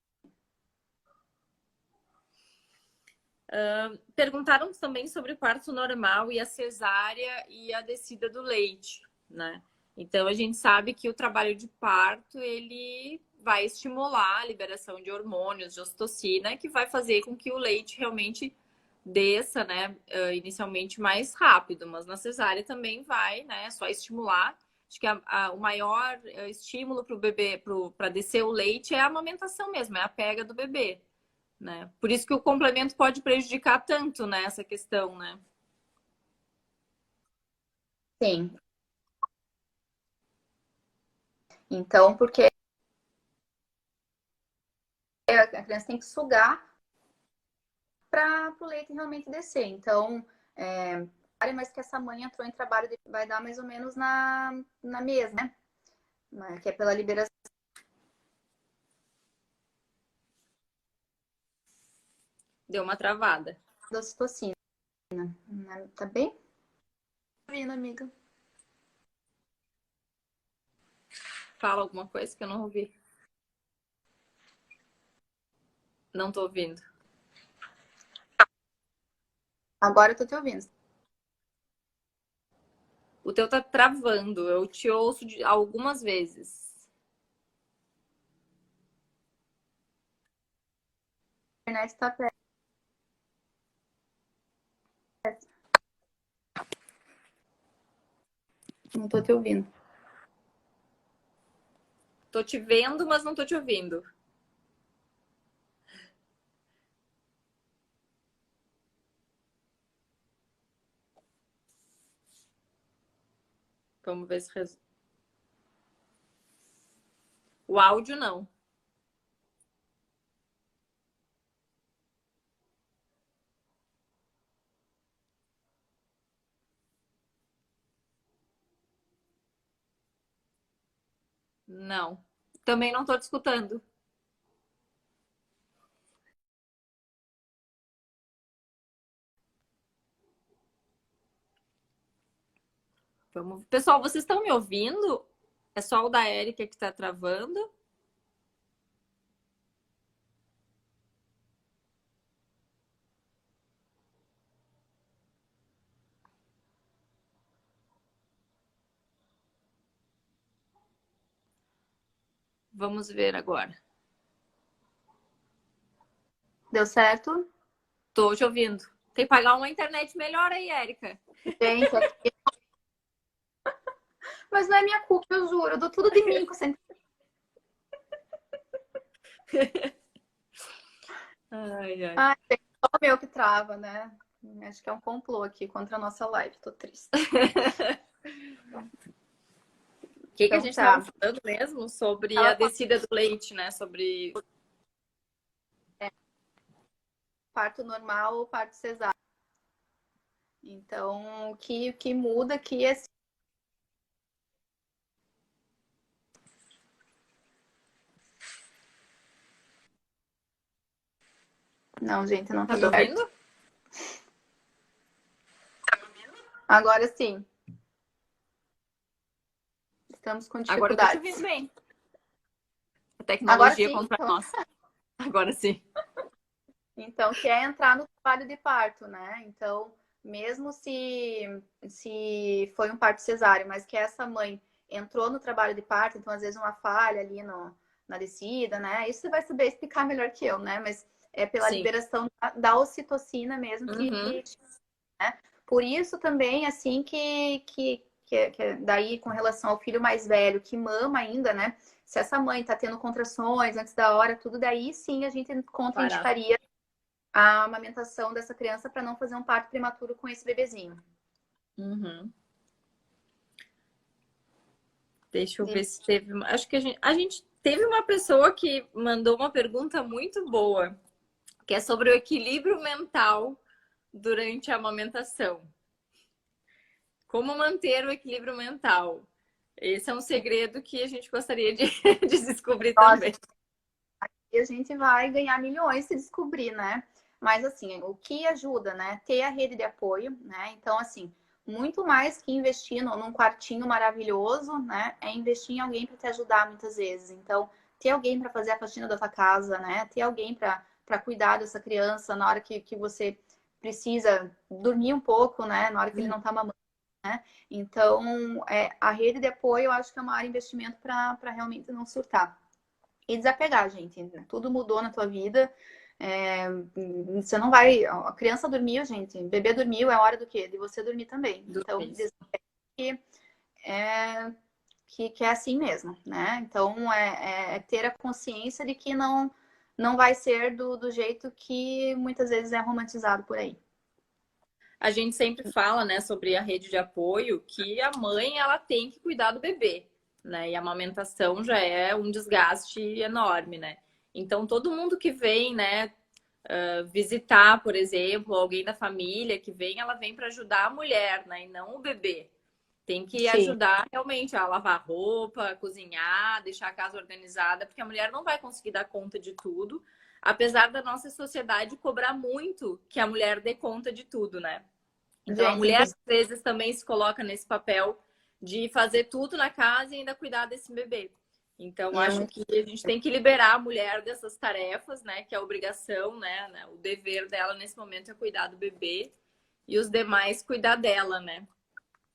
Perguntaram também sobre o parto normal e a cesárea e a descida do leite, né? Então a gente sabe que o trabalho de parto ele vai estimular a liberação de hormônios, de ocitocina, que vai fazer com que o leite realmente desça, né? Inicialmente mais rápido, mas na cesárea também vai, né? Só estimular. Acho que o maior estímulo para o bebê, para descer o leite é a amamentação mesmo, é a pega do bebê. Né? Por isso que o complemento pode prejudicar tanto, né, essa questão, né? Sim. Então, porque a criança tem que sugar para o leite realmente descer. Então, mas que essa mãe entrou em trabalho vai dar mais ou menos na mesma, né? Que é pela liberação Deu uma travada. da ocitocina. Tá bem? Tá vindo, amiga. Fala alguma coisa que eu não ouvi. Não tô ouvindo. Agora eu tô te ouvindo. O teu tá travando. Eu te ouço algumas vezes. A internet tá perto. Não tô te ouvindo. Tô te vendo, mas não tô te ouvindo. Vamos ver se o áudio não. Não. Também não tô te escutando. Vamos... Pessoal, vocês estão me ouvindo? É só o da Érica que tá travando? Vamos ver agora. Deu certo? Tô te ouvindo. Tem que pagar uma internet melhor aí, Érica. Gente, aqui. Mas não é minha culpa, eu juro. Eu dou tudo de mim com essa Ai, ai. Ai, é só o meu que trava, né? Acho que é um complô aqui contra a nossa live. Tô triste. O que a Então gente tá. estava falando mesmo sobre a Tava descida do leite, né? Sobre parto normal ou parto cesárea. Então, o que muda aqui é... Não, gente, não Tá tá me dando certo. ouvindo? Agora sim, estamos com Agora eu tô te ouvindo dificuldades. bem. A Agora tecnologia sim, contra então, nós. Agora sim. então, que é entrar no trabalho de parto, né? Então, mesmo se foi um parto cesáreo, mas que essa mãe entrou no trabalho de parto, então às vezes uma falha ali na descida, né? Isso você vai saber explicar melhor que eu, né? Mas é pela Sim. liberação da ocitocina mesmo Uhum. né? Por isso também, assim, que daí com relação ao filho mais velho que mama ainda, né? Se essa mãe tá tendo contrações antes da hora, tudo daí sim a gente Parar. contraindicaria a amamentação dessa criança para não fazer um parto prematuro com esse bebezinho. Uhum. Deixa eu E, ver se teve. Acho que a gente teve uma pessoa que mandou uma pergunta muito boa, que é sobre o equilíbrio mental durante a amamentação. Como manter o equilíbrio mental? Esse é um segredo que a gente gostaria de, de descobrir nossa, também. e a gente vai ganhar milhões se descobrir, né? Mas assim, o que ajuda, né? Ter a rede de apoio, né? Então, assim, muito mais que investir num quartinho maravilhoso, né? É investir em alguém para te ajudar muitas vezes. Então, ter alguém para fazer a faxina da tua casa, né? Ter alguém para cuidar dessa criança na hora que você precisa dormir um pouco, né? Na hora que ele não tá mamando, né? Então, a rede de apoio eu acho que é o maior investimento para realmente não surtar. E desapegar, gente. Tudo mudou na tua vida. É, você não vai. A criança dormiu, gente. Bebê dormiu, é hora do quê? De você dormir também. Do Então, mês. é, que é assim mesmo, né? Então, é ter a consciência de que não vai ser do jeito que muitas vezes é romantizado por aí. A gente sempre fala, né, sobre a rede de apoio, que a mãe ela tem que cuidar do bebê, né? E a amamentação já é um desgaste enorme, né? Então todo mundo que vem, né, visitar, por exemplo, alguém da família que vem, ela vem para ajudar a mulher, né, e não o bebê. Tem que Sim. ajudar realmente a lavar roupa, cozinhar, deixar a casa organizada, porque a mulher não vai conseguir dar conta de tudo, apesar da nossa sociedade cobrar muito que a mulher dê conta de tudo, né? Então a Gente, mulher às vezes também se coloca nesse papel de fazer tudo na casa e ainda cuidar desse bebê. Então é acho muito. que a gente tem que liberar a mulher dessas tarefas, né? Que é a obrigação, né? O dever dela nesse momento é cuidar do bebê e os demais cuidar dela, né?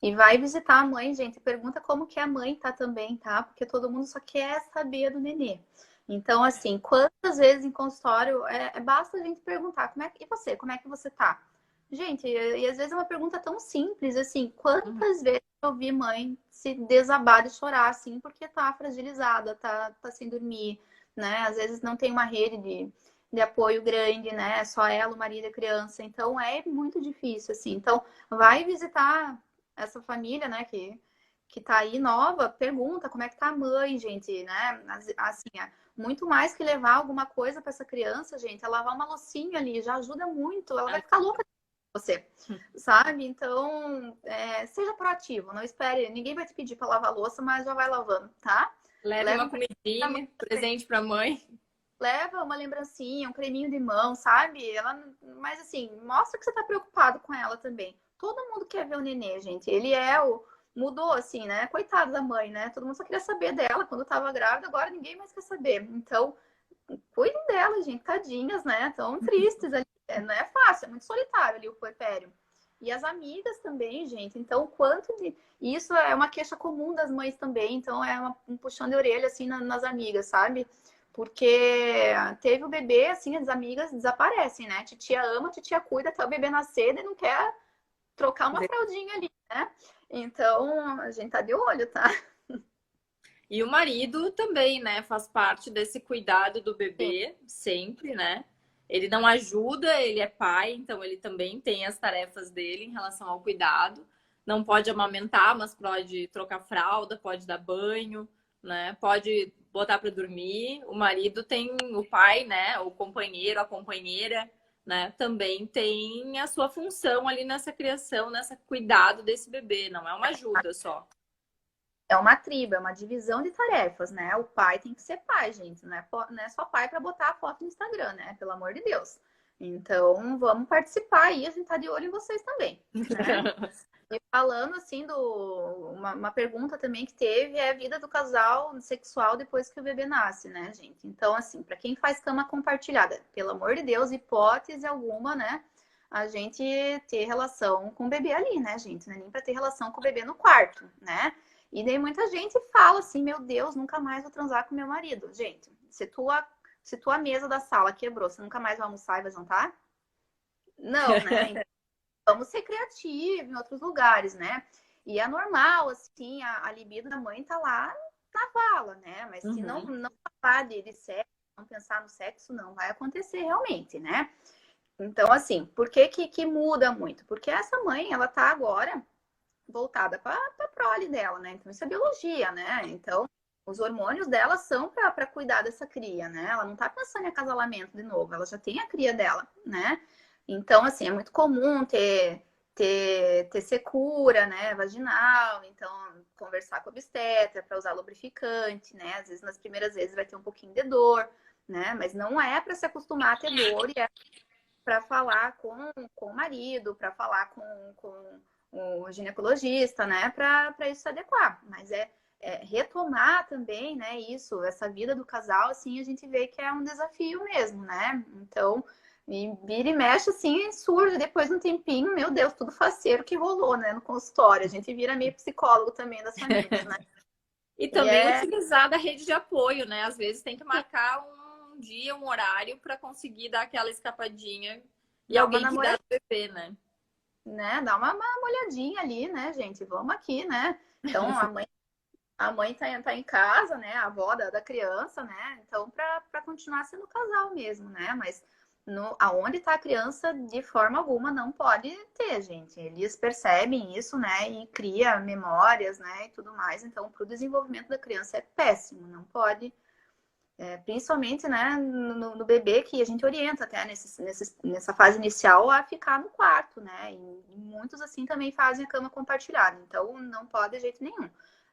E vai visitar a mãe, gente. Pergunta como que a mãe tá também, tá? Porque todo mundo só quer saber do nenê. Então, assim, quantas vezes em consultório basta a gente perguntar e você, como é que você tá? Gente, e às vezes é uma pergunta tão simples, assim, Uhum. quantas vezes eu vi mãe se desabar e chorar, assim, porque tá fragilizada, tá sem dormir, né? Às vezes não tem uma rede de apoio grande, né? Só ela, o marido e a criança. Então é muito difícil, assim. Então, vai visitar essa família, né, que tá aí nova, pergunta como é que tá a mãe, gente, né? Assim, muito mais que levar alguma coisa para essa criança, gente, é lavar uma loucinha ali, já ajuda muito, ela vai ficar louca com você, sabe? Então, seja proativo, não espere, ninguém vai te pedir para lavar a louça, mas já vai lavando, tá? Leve Leva uma um presente pra mãe, comidinha, presente para a mãe. leva uma lembrancinha, um creminho de mão, sabe? Mas assim, mostra que você tá preocupado com ela também. Todo mundo quer ver o nenê, gente. Mudou assim, né? Coitado da mãe, né? Todo mundo só queria saber dela quando tava grávida, agora ninguém mais quer saber. Então, cuidem dela, gente. Tadinhas, né? Tão tristes ali. Não é fácil, é muito solitário ali o puerpério. E as amigas também, gente. Então, quanto de. Isso é uma queixa comum das mães também. Então, um puxão de orelha, assim, nas amigas, sabe? Porque teve o bebê, assim, as amigas desaparecem, né? Titia ama, titia cuida até o bebê nascer e não quer trocar uma fraldinha ali, né? Então, a gente tá de olho, tá? E o marido também, né, faz parte desse cuidado do Sim. bebê, sempre, né? Ele não ajuda, ele é pai, então ele também tem as tarefas dele em relação ao cuidado. Não pode amamentar, mas pode trocar fralda, pode dar banho, né? Pode botar para dormir. O marido tem o pai, né? O companheiro, a companheira, né, também tem a sua função ali nessa criação, nessa cuidado desse bebê, não é uma ajuda só. É uma tribo, é uma divisão de tarefas, né? O pai tem que ser pai, gente. Não é só pai para botar a foto no Instagram, né? Pelo amor de Deus. Então, vamos participar aí, a gente tá de olho em vocês também, né? E falando assim uma pergunta também que teve é a vida do casal sexual depois que o bebê nasce, né, gente? Então, assim, para quem faz cama compartilhada, pelo amor de Deus, hipótese alguma, né? A gente ter relação com o bebê ali, né, gente? Não é nem para ter relação com o bebê no quarto, né? E daí muita gente fala assim, meu Deus, nunca mais vou transar com meu marido. Gente, se tua mesa da sala quebrou, você nunca mais vai almoçar e vai jantar? Não, né? Vamos ser criativos em outros lugares, né? E é normal, assim, a libido da mãe tá lá na vala, né? Mas se não falar de sexo, não pensar no sexo, não vai acontecer realmente, né? Então, assim, por que muda muito? Porque essa mãe, ela tá agora voltada para a prole dela, né? Então, isso é biologia, né? Então, os hormônios dela são para cuidar dessa cria, né? Ela não tá pensando em acasalamento de novo, ela já tem a cria dela, né? Então, assim, é muito comum ter secura, né, vaginal, então conversar com a obstetra para usar lubrificante, né? Às vezes nas primeiras vezes vai ter um pouquinho de dor, né? Mas não é para se acostumar a ter dor e é para falar com o marido, para falar com o ginecologista, né? Para isso se adequar. Mas retomar também, né? Isso, essa vida do casal, assim, a gente vê que é um desafio mesmo, né? Então, e vira e mexe, assim, surge depois de um tempinho, meu Deus, tudo faceiro que rolou, né? No consultório. A gente vira meio psicólogo também das famílias, né? E E também utilizar da rede de apoio, né? Às vezes tem que marcar um dia, um horário para conseguir dar aquela escapadinha e dá uma alguém cuidar namoradinha, do bebê, né? né? Dá uma molhadinha ali, né, gente? Vamos aqui, né? Então, a mãe tá em casa, né? A avó da criança, né? Então, para continuar sendo casal mesmo, né? Mas aonde tá a criança, de forma alguma, não pode ter, gente. Eles percebem isso, né? E cria memórias, né? E tudo mais. Então, para o desenvolvimento da criança é péssimo, não pode. Principalmente, né, no bebê, que a gente orienta até nessa fase inicial a ficar no quarto, né? E muitos, assim, também fazem a cama compartilhada. Então, não pode de jeito nenhum.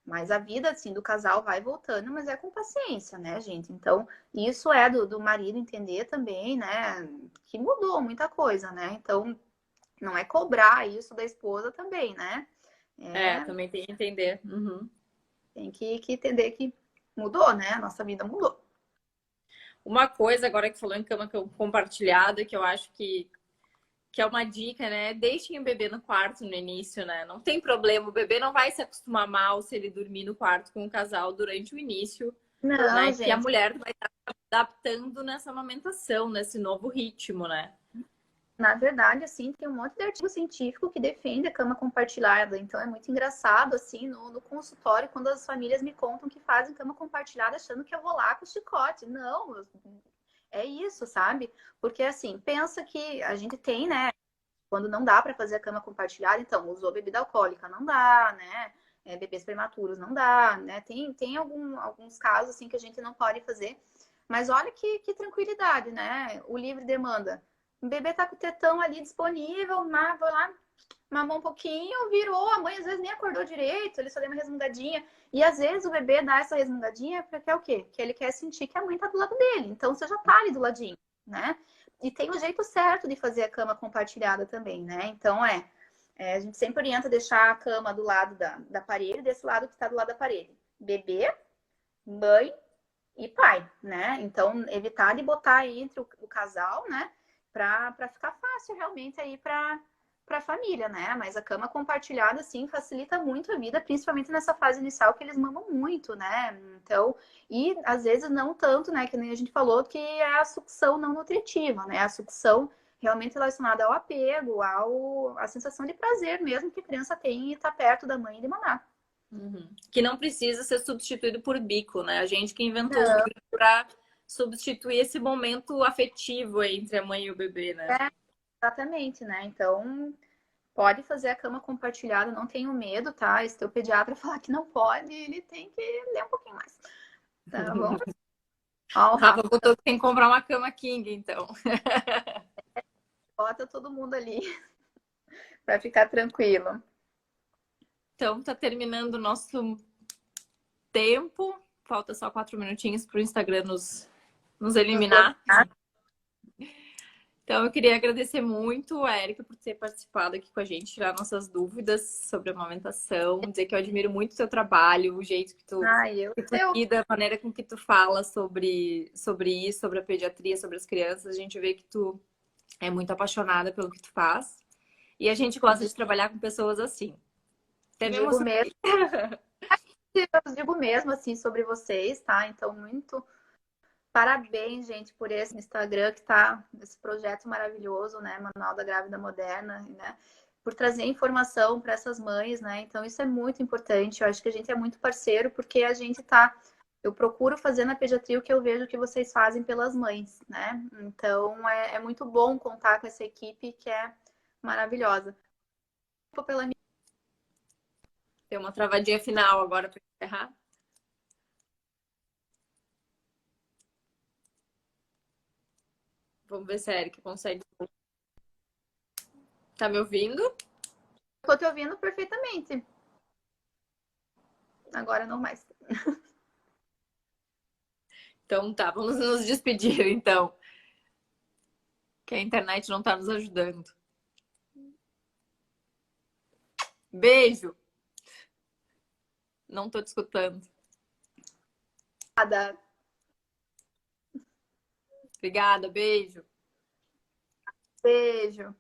Mas a vida, assim, do casal vai voltando, mas é com paciência, né, gente? Então, isso é do marido entender também, né? Que mudou muita coisa, né? Então, não é cobrar isso da esposa também, né? Também tem que entender. Tem que entender que mudou, né? A nossa vida mudou. Uma coisa, agora que falou em cama compartilhada, que eu acho que é uma dica, né? Deixem o bebê no quarto no início, né? Não tem problema, o bebê não vai se acostumar mal se ele dormir no quarto com o casal durante o início, Não, né? Que a gente. mulher vai estar adaptando nessa amamentação, nesse novo ritmo, né? Na verdade, assim, tem um monte de artigo científico que defende a cama compartilhada. Então, é muito engraçado, assim, no consultório, quando as famílias me contam que fazem cama compartilhada achando que eu vou lá com o chicote. Não, é isso, sabe? Porque, assim, pensa que a gente tem, né? Quando não dá para fazer a cama compartilhada, então, usou bebida alcoólica, não dá, né? Bebês prematuros, não dá, né? Tem alguns casos, assim, que a gente não pode fazer. Mas olha que tranquilidade, né? O livre demanda. O bebê tá com o tetão ali disponível, vou lá, mamou um pouquinho, virou, a mãe às vezes nem acordou direito, ele só deu uma resmungadinha. E às vezes o bebê dá essa resmungadinha porque é o quê? Que ele quer sentir que a mãe tá do lado dele. Então você já tá ali do ladinho, né? E tem o jeito certo de fazer a cama compartilhada também, né? Então a gente sempre orienta deixar a cama do lado da parede, desse lado que está do lado da parede. Bebê, mãe e pai, né? Então, evitar de botar aí entre o casal, né? Para ficar fácil realmente aí para a família, né? Mas a cama compartilhada, assim, facilita muito a vida, principalmente nessa fase inicial que eles mamam muito, né? Então, e às vezes não tanto, né? Que nem a gente falou, que é a sucção não nutritiva, né? A sucção realmente relacionada ao apego, à sensação de prazer mesmo que a criança tem em estar perto da mãe e de mamar. Que não precisa ser substituído por bico, né? A gente que inventou o Não, bico para substituir esse momento afetivo entre a mãe e o bebê, né? exatamente, né? Então, pode fazer a cama compartilhada, não tenho medo, tá? Se teu pediatra falar que não pode, ele tem que ler um pouquinho mais. Tá bom? Ó, o Rafa Rafa, botou que tem que comprar uma cama king, então. bota todo mundo ali para ficar tranquilo. Então, tá terminando o nosso tempo. Falta só 4 minutinhos para o Instagram nos eliminar. Então, eu queria agradecer muito a Érica por ter participado aqui com a gente, tirar nossas dúvidas sobre a amamentação, dizer que eu admiro muito o seu trabalho, o jeito que tu lida, a maneira com que tu fala sobre isso, sobre a pediatria, sobre as crianças. A gente vê que tu é muito apaixonada pelo que tu faz. E a gente gosta de trabalhar com pessoas assim. Digo mesmo. Eu digo mesmo assim sobre vocês, tá? Então, muito parabéns, gente, por esse Instagram que tá, esse projeto maravilhoso, né? Manual da Grávida Moderna, né? Por trazer informação para essas mães, né? Então, isso é muito importante. Eu acho que a gente é muito parceiro, porque a gente tá. Eu procuro fazer na pediatria o que eu vejo que vocês fazem pelas mães, né? Então, é muito bom contar com essa equipe que é maravilhosa. Pela minha... Tem uma travadinha final agora para encerrar. Vamos ver se a Erika consegue. Tá me ouvindo? Tô te ouvindo perfeitamente. Agora não mais. Então tá, vamos nos despedir então. Que a internet não tá nos ajudando. Beijo! Não tô te escutando. Obrigada. Obrigada, beijo. Beijo.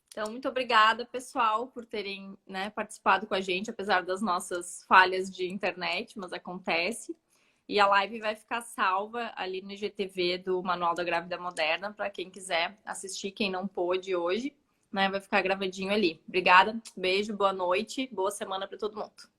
Então, muito obrigada, pessoal, por terem, né, participado com a gente, apesar das nossas falhas de internet, mas acontece. E a live vai ficar salva ali no IGTV do Manual da Grávida Moderna, para quem quiser assistir, quem não pôde hoje, né, vai ficar gravadinho ali. Obrigada, beijo, boa noite, boa semana para todo mundo.